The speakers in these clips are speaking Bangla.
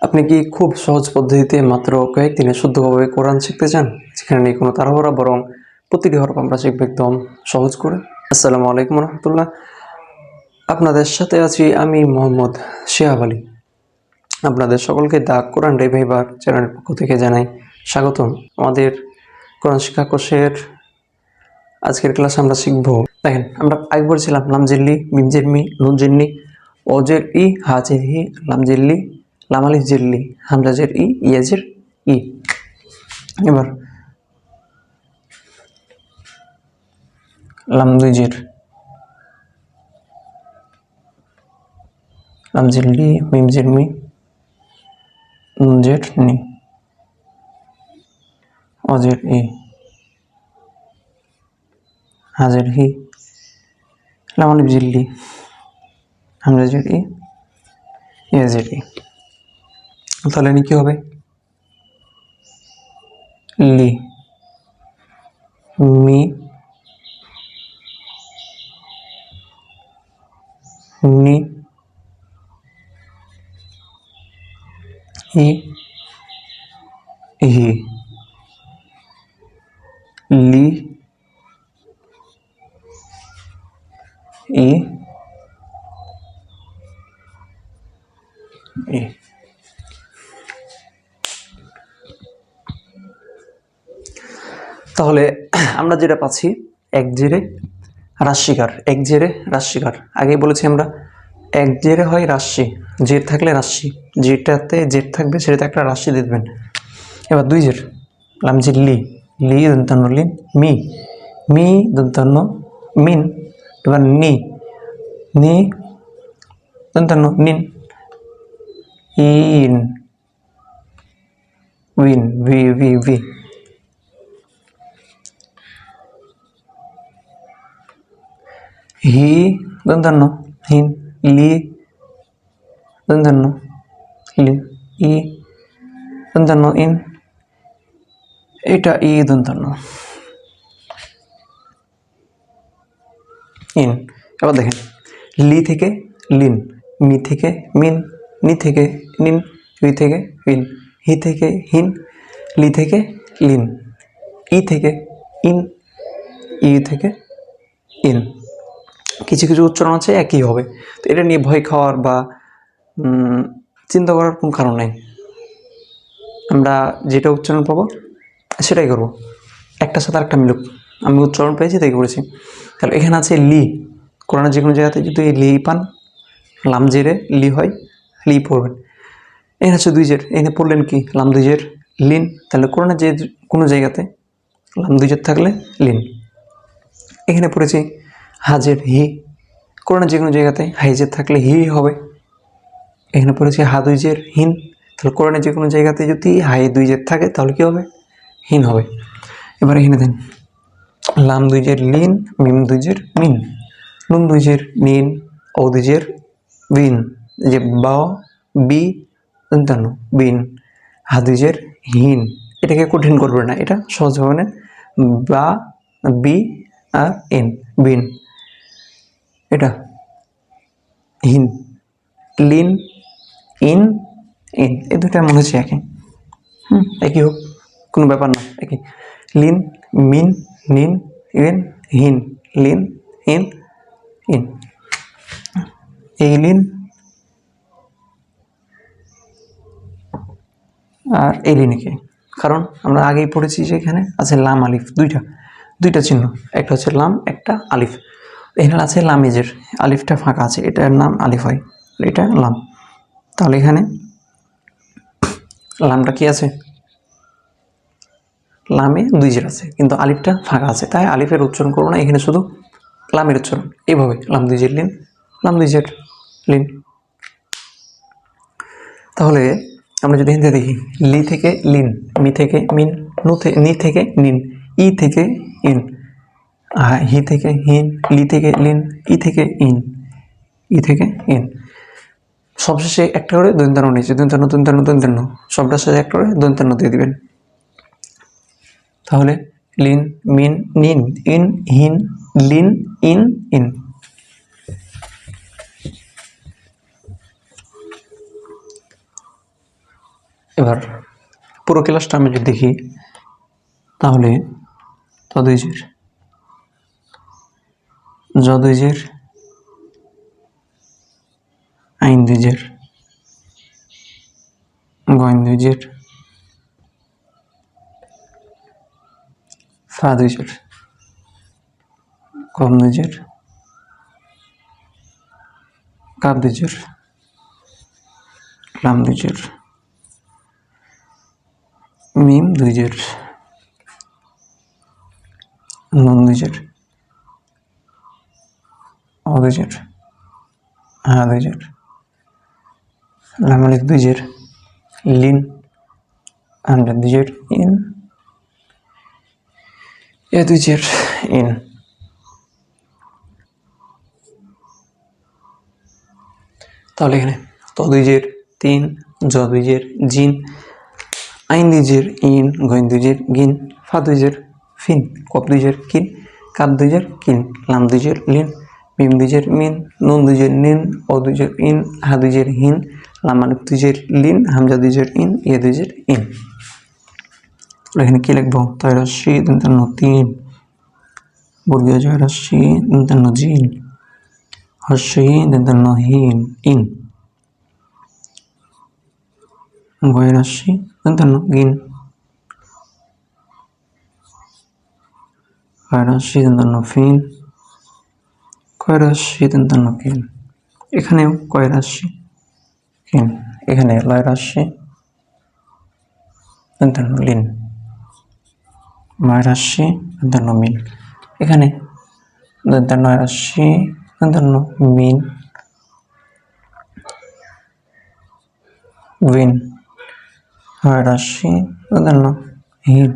আপনি কি খুব সহজ পদ্ধতিতে মাত্র কয়েকদিনে শুদ্ধভাবে কোরআন শিখতে চান, যেখানে নেই কোনো তাড়াহুড়া, বরং প্রতিটি হরফ আমরা শিখবো একদম সহজ করে? আসসালামু আলাইকুম রহমতুল্লাহ। আপনাদের সাথে আছি আমি মোহাম্মদ শিহাব আলী। আপনাদের সকলকে দ্য কোরআন রিভাইভার চ্যানেলের পক্ষ থেকে জানাই স্বাগতম। আমাদের কোরআন শিক্ষা কোর্সের আজকের ক্লাসে আমরা শিখবো, দেখেন আমরা আগে পড়েছিলাম লামজিল্লি, মিমজিরমি, নুনজিন্নি, অজের ই, হাজের হি, লামজিল্লি, লামালিফ জিল্লি, হামজাজের ই, ইয়াজের ই। এবার লামদুজের, লামজিল্লি, মিমজিরমি, নুনজের নি, অজের ই, হাজের হি, লামালিফ জিল্লি, হামজাজের ই, ইয়াজের ই। তাহলে কি হবে? লি, মি, নি, ই, হি, লি, ই, ই। তাহলে আমরা যেটা পাচ্ছি, এক জেরে রাশিকার, এক জেরে রাশিকার। আগেই বলেছি আমরা, এক জেরে হয় রাশি, জের থাকলে রাশি, যেটাতে জের থাকবে সেটাতে একটা রাশি দিয়ে দেবেন। এবার দুই জের, লামজি লি, লি দন্তান্ন লিন, মি, মি দন্তান্ন মিন। এবার নি, নি দন্তান্ন নিন, ইন, উইন, ভি, ভি, ভি। হি দন্তান্ন হিন, লি দন্তান্ন লিন, ই দন্তান্ন ইন, এটা ই দন্তান্ন ইন। এবার দেখেন, লি থেকে লিন, মি থেকে মিন, নি থেকে নিন, উই থেকে উইন, হি থেকে হিন, লি থেকে লিন, ই থেকে ইন, ই থেকে ইন। কিছু কিছু উচ্চারণ আছে একই হবে, তো এটা নিয়ে ভয় খাওয়ার বা চিন্তা করার কোনো কারণ নেই। আমরা যেটা উচ্চারণ পাবো সেটাই করবো, একটার সাথে আরেকটা মিলুক। আমি উচ্চারণ পেয়েছি তাই করেছি। তাহলে এখানে আছে লি, কোরআনের যে কোনো জায়গাতে যদি লি পান, লাম জেরে লি হয়, লি পড়বেন। এখানে আছে দুই জের, এখানে পড়লেন কি লাম দুই জের লিন। তাহলে কোরআনের যে কোনো জায়গাতে লাম দুই জের থাকলে লিন। এখানে পড়েছি হাজের হি, কোরআনের যে কোনো জায়গাতে হাইজের থাকলে হি হবে। এখানে পড়েছি হা দুই জের হিন, তাহলে কোরআনের যে কোনো জায়গাতে যদি হাই দুই জের থাকে তাহলে কি হবে? হিন হবে। এবার এখানে দেন লাম দুই জের লিন, মিম দুই জের মিন, নুন দুই জের নিন, ও দুই জের বিন, যে বা বি দন্তান্ন বিন, হা দুই জের হিন। এটাকে কঠিন করবে না, এটা সহজ হবে না। বা বি আর ইন, বিন, এটা হিন, লিন, ইন, ইন। এই দুটা মনে হচ্ছে একই, একই হোক, কোনো ব্যাপার না, একই। লিন, মিন, নিন, ইন, হিন, লিন, ইন, ইন। এই লিন আর এই লিনকে, কারণ আমরা আগেই পড়েছি যে এখানে আছে লাম আলিফ, দুইটা চিহ্ন, একটা হচ্ছে লাম, একটা আলিফ। এখানে আছে লামিজের, আলিফটা ফাঁকা আছে, এটার নাম আলিফ হয়, এটা লাম। তাহলে এখানে লামটা কি আছে? লামে দুই জের আছে, কিন্তু আলিফটা ফাঁকা আছে, তাই আলিফের উচ্চারণ করবো না, এখানে শুধু লামের উচ্চারণ। এইভাবে লাম দুই জের লিন, লাম দুই জের লিন। তাহলে আমরা যদি হিন্দি দেখি, লি থেকে লিন, মি থেকে মিন, নি থেকে নিন, ই থেকে ইন, হি থেকে হিন, লি থেকে লিন, ই থেকে ইন, ই থেকে ইন। সবশেষে একটা করে দন্তান্ন নিয়েছে, দন্তান্ন দন্তান্ন দন্তান্ন, সবটার সাথে একটা করে দন্তান্ন দিয়ে দিবেন। তাহলে লিন, মিন, নিন, ইন, হিন, লিন, ইন, ইন। এবার পুরো ক্লাসটা আমি যদি দেখি তাহলে তদ্বৈজের যদ্বৈজের আইনদ্বৈজের গইনদ্বৈজের ফাদ্বৈজের কমদ্বৈজের কাপদ্বৈজের লামদ্বৈজের মিমদ্বৈজের নুনদ্বৈজের অদ্বৈজের হাদ্বৈজের লামালিকদ্বৈজের লিন হামজাদ্বৈজের ইন এদ্বৈজের ইন। তাহলে এখানে তদ্বৈজের তিন, যদ্বৈজের জিন, আইনদ্বৈজের ইন, গইনদ্বৈজের গিন, ফাদ্বৈজের ফিন, কপদ্বৈজের কিন, কাপদ্বৈজের কিন, লামদ্বৈজের লিন, মিমদ্বৈজের মিন, নুনদ্বৈজের নিন, অদ্বৈজের ইন, হাদ্বৈজের হিন, লামালিকদ্বৈজের লিন, হামজাদ্বৈজের ইন, ইয়েদ্বৈজের ইন। এখানে কি লিখবো? তয়রাশি দন্তান্ন তিন, বর্গীয় জয়রাশি দন্তান্ন জিন, হর্ষহীন দন্তান্ন হিন ইন, গয়রাশি দন্তান্ন গিন, গয়রাশি দন্তান্ন ফিন, কয়রাশি দন্তান্ন কিন। এখানেও কয়রাশি কিন, এখানে লয়রাশি দন্তান্ন লিন, ময়রাশি দন্তান্ন মিন, এখানে দন্তান্ন নয়রাশি দন্তান্ন মিন, উইন, হয়রাশি দন্তান্ন হিন,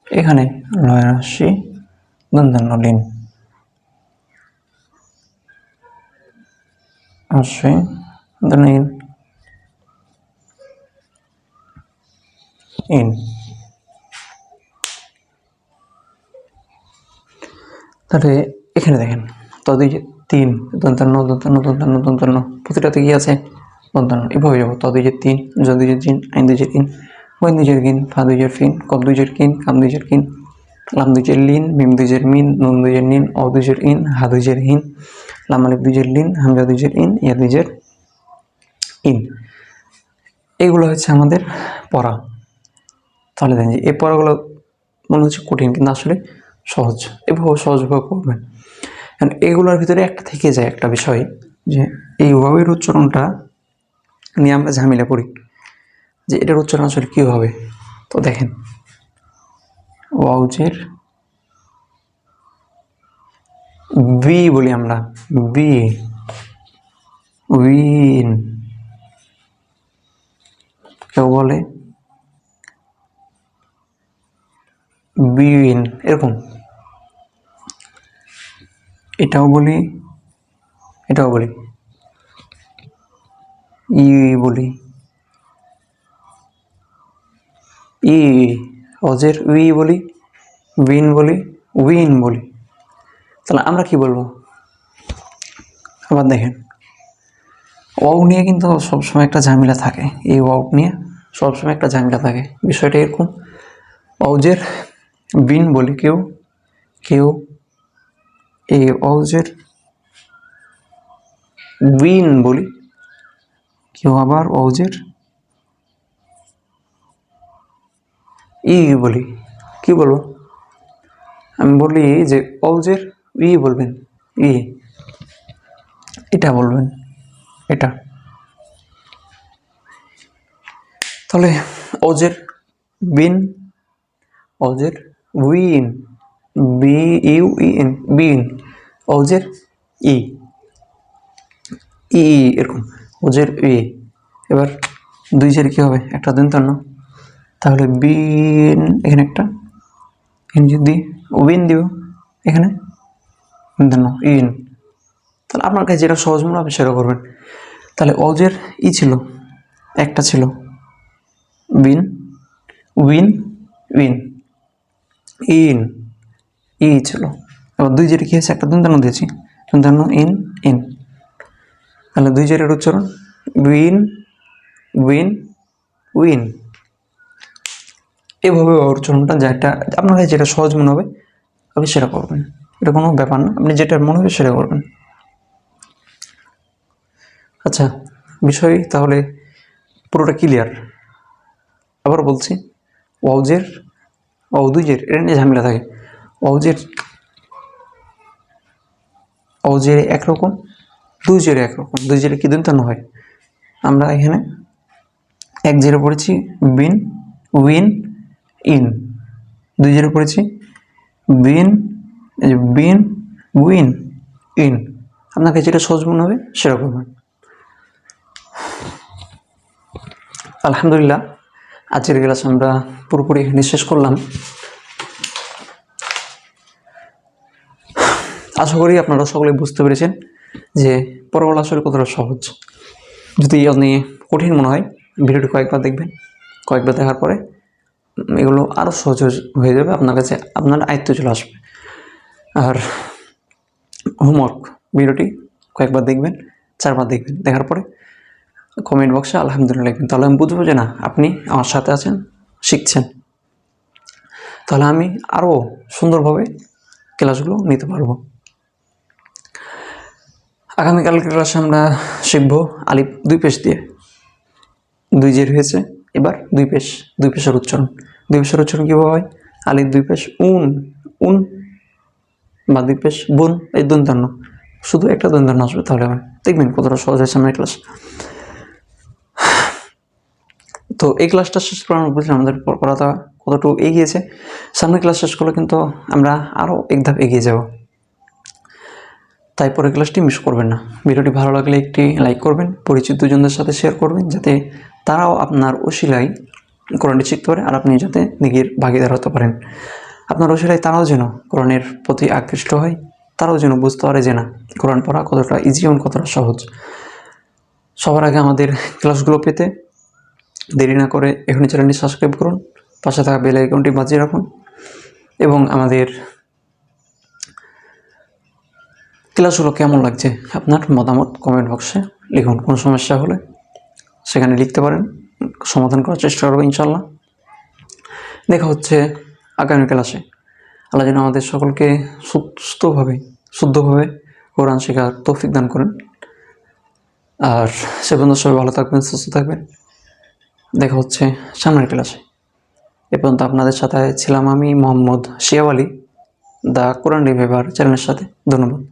এখানে লয়রাশি দন্তান্ন লিন, অশ্বই দন্তান্ন ইন, ইন। তাহলে এখানে দেখেন তদ্বৈজের তিন, দন্তান্ন দন্তান্ন দন্তান্ন দন্তান্ন, প্রতিটাতে কি আছে? দন্তান্ন। এভাবে যাবো তদ্বৈজের তিন, যদ্বৈজের জিন, আইনদ্বৈজের ইন, গইনদ্বৈজের গিন, ফাদ্বৈজের ফিন, কপদ্বৈজের কিন, কামদ্বৈজের কিন, লামদ্বৈজের লিন, মিমদ্বৈজের মিন, নুনদ্বৈজের নিন, অদ্বৈজের ইন, হাদ্বৈজের হিন, লামালিকদ্বৈজের লিন, হামজাদ্বৈজের ইন, ইয়াদ্বৈজের ইন। এগুলো হচ্ছে আমাদের পড়া। তাহলে দেখেন যে এই পড়াগুলো মনে হচ্ছে কঠিন, কিন্তু আসলে সহজ। এভাবে সহজভাবে করবেন। কারণ এগুলোর ভিতরে একটা থেকে যায় একটা বিষয়, যে এই ওয়াওয়ের উচ্চারণটা নিয়ে আমরা ঝামেলা করি, যে এটার উচ্চারণ আসলে কী হবে। তো দেখেন ওয়াউজের বি বলি আমরা, বি, উইন, কেউ বলে বিউইন, এরকম। এটাও বলি, এটাও বলি, ই বলি, ই, অজের উই বলি, উইন বলি, উইন বলি। তাহলে আমরা কি বলবো? আবার দেখেন ওয়াও নিয়ে কিন্তু সবসময় একটা ঝামেলা থাকে, এই ওয়াও নিয়ে সবসময় একটা ঝামেলা থাকে। বিষয়টা এরকম, ওয়াউজের বিন বলি কেউ, কেউ এই ওয়াউজের উইন বলি, কেউ আবার ওয়াউজের ই বলি। কি বলবো? আমি বলি যে ওয়াউজের ই বলবেন, ই, এটা বলবেন, এটা। তাহলে ওজের বিন, ওজের উইন, বি ইউ ইন, বিন, ওজের ই, ই এরকম, ওজের ই। এবার দুই জের কী হবে? একটা দন্তান্ন, তাহলে বিন, এখানে একটা, এখানে যদি উইন দিব, এখানে দন্তান্ন ইন। তাহলে আপনার কাছে যেটা সহজ মনে হবে সেটা করবেন। তাহলে ওজের ই ছিল, একটা ছিল বিন, উইন, উইন, ইন, ই ছিল। এবার দুই জেরে কী আছে? একটা দন্তান্ন দিয়েছি, দন্তান্ন ইন, ইন। তাহলে দুই জেরের উচ্চারণ উইন, উইন, উইন। এভাবে উচ্চারণটা যেটা আপনার কাছে যেটা সহজ মনে হবে আপনি সেটা করবেন, এটা কোনো ব্যাপার না, আপনি যেটা মনে হবে সেটা করবেন। আচ্ছা, বিষয় তাহলে পুরোটা ক্লিয়ার। আবার বলছি, ওয়াউজের দুইজের এটা নিয়ে ঝামেলা থাকে। ওয়াউজের একরকম, দুইজের একরকম। দুইজের কি দন্তান্ন হয়, আমরা এখানে এক জেরে পড়েছি বিন, উইন, ইন। দুই জেরে পড়েছি বিন, বিন, উইন, ইন। আপনাকে যেটা সহজ মনে হবে সেটা করবেন। আলহামদুলিল্লাহ, আজকের ক্লাস আমরা পুরোপুরি এখানে শেষ করলাম। আশা করি আপনারা সকলে বুঝতে পেরেছেন যে পড়াগুলো আসলে কতটা সহজ। যদি আপনি কঠিন মনে হয় ভিডিওটি কয়েকবার দেখবেন, কয়েকবার দেখার পরে এগুলো আরও সহজ হয়ে যাবে, আপনার কাছে আপনার আয়ত্ত চলে আসবে। আর হোমওয়ার্ক ভিডিওটি কয়েকবার দেখবেন, 4বার দেখবেন, দেখার পরে কমেন্ট বক্সে আলহামদুলিল্লাহ লিখবেন। তাহলে আমি বুঝবো যে না, আপনি আমার সাথে আছেন, শিখছেন। তাহলে আমি আরও সুন্দরভাবে ক্লাসগুলো নিতে পারবো। আগামীকালকের ক্লাসে আমরা শিখব আলিফ দুই পেশ দিয়ে। দুই জের হয়েছে, এবার দুই পেশের উচ্চারণ। দুই পেশের উচ্চারণ কীভাবে হয়? আলিফ দুই পেশ উন, উন, বা দুই পেশ বুন, এই দন্তান্ন, শুধু একটা দন্তান্ন আসবে, তাহলে হবে। দেখবেন কতটা সহজ হয়েছে আমার ক্লাস। তো এই ক্লাসটা শেষ করে আমরা বুঝলাম আমাদের পড়াটা কতটুকু এগিয়েছে। সামনের ক্লাস শেষ করলে কিন্তু আমরা আরও এক ধাপ এগিয়ে যাব। তাই পরের ক্লাসটি মিস করবেন না। ভিডিওটি ভালো লাগলে একটি লাইক করবেন, পরিচিত দুজনদের সাথে শেয়ার করবেন, যাতে তারাও আপনার ওসিলায় কোরআনটি শিখতে পারে আর আপনি যাতে নেকির ভাগীদার হতে পারেন। আপনার ওসিলায় তারাও যেন কোরআনের প্রতি আকৃষ্ট হয়, তারাও যেন বুঝতে পারে যে না, কোরআন পড়া কতটা ইজি এবং কতটা সহজ। সবার আগে আমাদের ক্লাসগুলো পেতে দেরি না করে এখনই চ্যানেলটি সাবস্ক্রাইব করুন, পাশে থাকা বেল আইকনটি বাজিয়ে রাখুন এবং আমাদের ক্লাসগুলো কেমন লাগছে আপনার মতামত কমেন্ট বক্সে লিখুন। কোনো সমস্যা হলে সেখানে লিখতে পারেন, সমাধান করার চেষ্টা করবো ইনশাল্লাহ। দেখা হচ্ছে আগামী ক্লাসে। আল্লাহ যেন আমাদের সকলকে শুদ্ধভাবে কোরআন শেখার তৌফিক দান করেন। আর সে পর্যন্ত সবাই ভালো থাকবেন, সুস্থ থাকবেন। দেখা হচ্ছে সামনের ক্লাসে। এ পর্যন্ত আপনাদের সাথে ছিলাম আমি Mohammad Shiyab Ali, the Quran reviver চ্যানেলের সাথে। ধন্যবাদ।